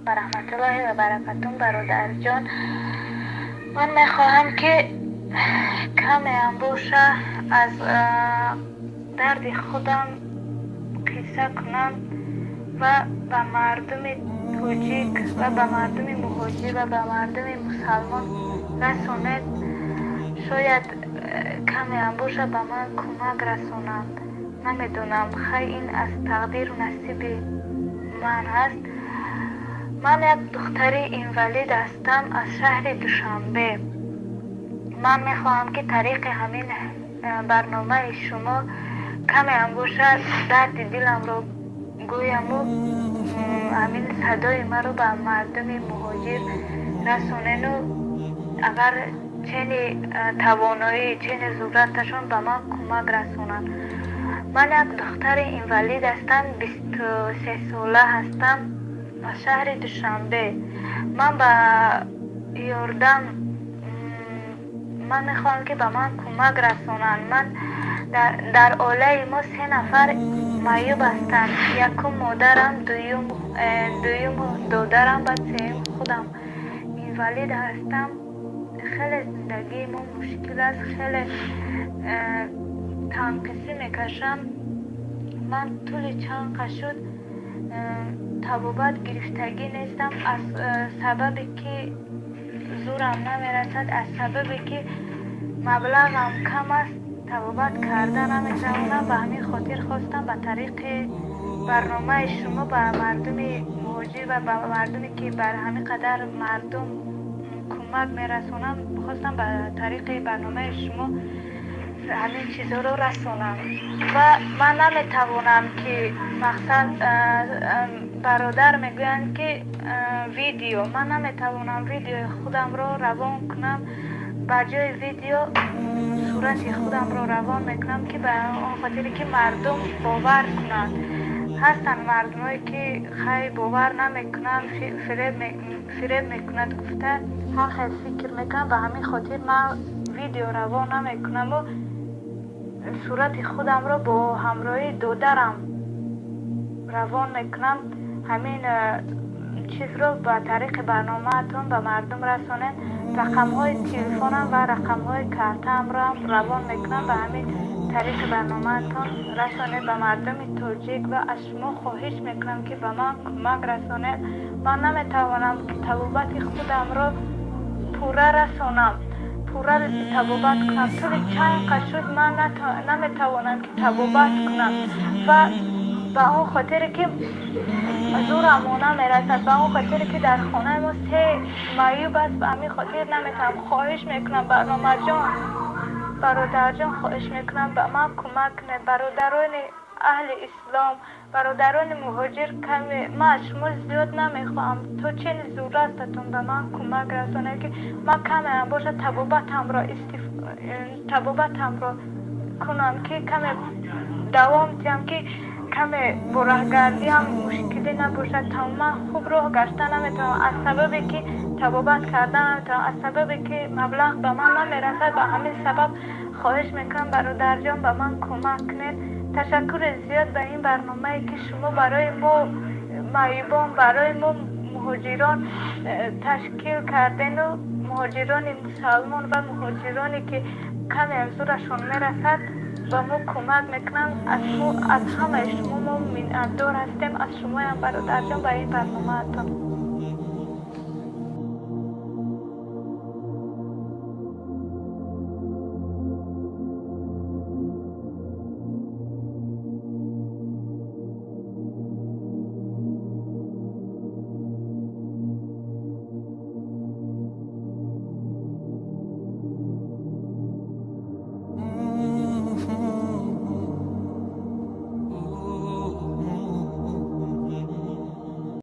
و رحمت الله و برکاتون برادر جان. من میخواهم که کمی باشه از درد خودم قصه کنم و به مردم توجیک و به مردم مهاجر و به مردم مسلمان رسانید. شاید کمی باشه به من کمک رسانند. نمیدونم خیلی این از تقدیر و نصیب من هست. من یک دختر اینوالید هستم از شهر دوشنبه. من میخواهم که طریق همین برنامه شما کمی هم باشه درد دلم رو گویم و همین صدای من رو به مردم مهاجر رسونین و اگر چنین توانایی چنین ضرورتشون به من کمک رسونن. من یک دختر اینوالید هستم، 23 ساله هستم از شهر دوشنبه. من به یاردم من میخوام که به من کمک رسونن. من در عائله ما 3 نفر معیوب هستند. یکم مادرم، دویم دادرم و سوم خودم اینوالید هستم. خیلی زندگی ما مشکل است، خیلی تنقیصی میکشم. من طول چند قشود طبابت گرفتگی نیستم از سببی که زورم نمیرسد، از سببی که مبلغم کم است طبابت کرده نمیتوانم. به همین خاطر خواستم به طریق برنامه شما به مردم مهاجر و به مردمی که بر همین قدر مردم کمک میرسونم خواستم به طریق برنامه شما همین چیزا رو رسونم. و من نمیتوانم که مقصد برادر میگویند که ویدیو، من نمیتوانم ویدیو خودم رو روان کنم. با جای ویدیو صورت خودم رو روان میکنم که به اون خاطری که مردم باور کنند. هستن مردمایی که خیلی باور نمیکنن، فریب میکنند گفته ها خیلی فکر میکنم. به همین خاطر من ویدیو روان نمیکنم و صورت خودم رو با همراهی دادرم روان میکنم. همین چیز رو به طریق برنامه تون به مردم رسانه. رقم های تلفنم و رقم های کارتم رو روان میکنم. به همین طریق برنامه تون رسانه به مردم توجیک و از شما خواهش میکنم که به من کمک رسانه. من نمیتوانم که طبابت خودم رو پوره رسانم، پوره طبابت کنم. طول چند قشود من نمیتوانم که طبابت کنم و به اون خاطر که زورم نمیرسد، به اون خاطر که در خانه ما 3 معیوب است. به همین خاطر نمیتونم. خواهش میکنم برنامه جان، برادر جان، خواهش میکنم به من کمک کنه. برادران اهل اسلام، برادران مهاجر کمی من از شما زیاد نمیخوام. تو چنین ضرورتتون به من کمک رسانه که من کمی هم باشه طبابتم را کنم که کمی دوام دیم که کمی برهگردی هم مشکلی نباشد. تا من خوب راه گشته نمیتونم از سببی که طبابت کردن نمیتونم، از سببی که مبلغ به من نمیرسد. به همین سبب خواهش میکنم برادر جان به من کمک کنید. تشکر زیاد به این برنامه که شما برای ما معیوبان، برای ما مهاجران تشکیل کردین و مهاجران مسلمان و مهاجرانی که کمی از زورشون میرسد به ما کمک میکنن. از همه شما ما منتظر هستیم. از شما هم برادر جان به این برنامه تان.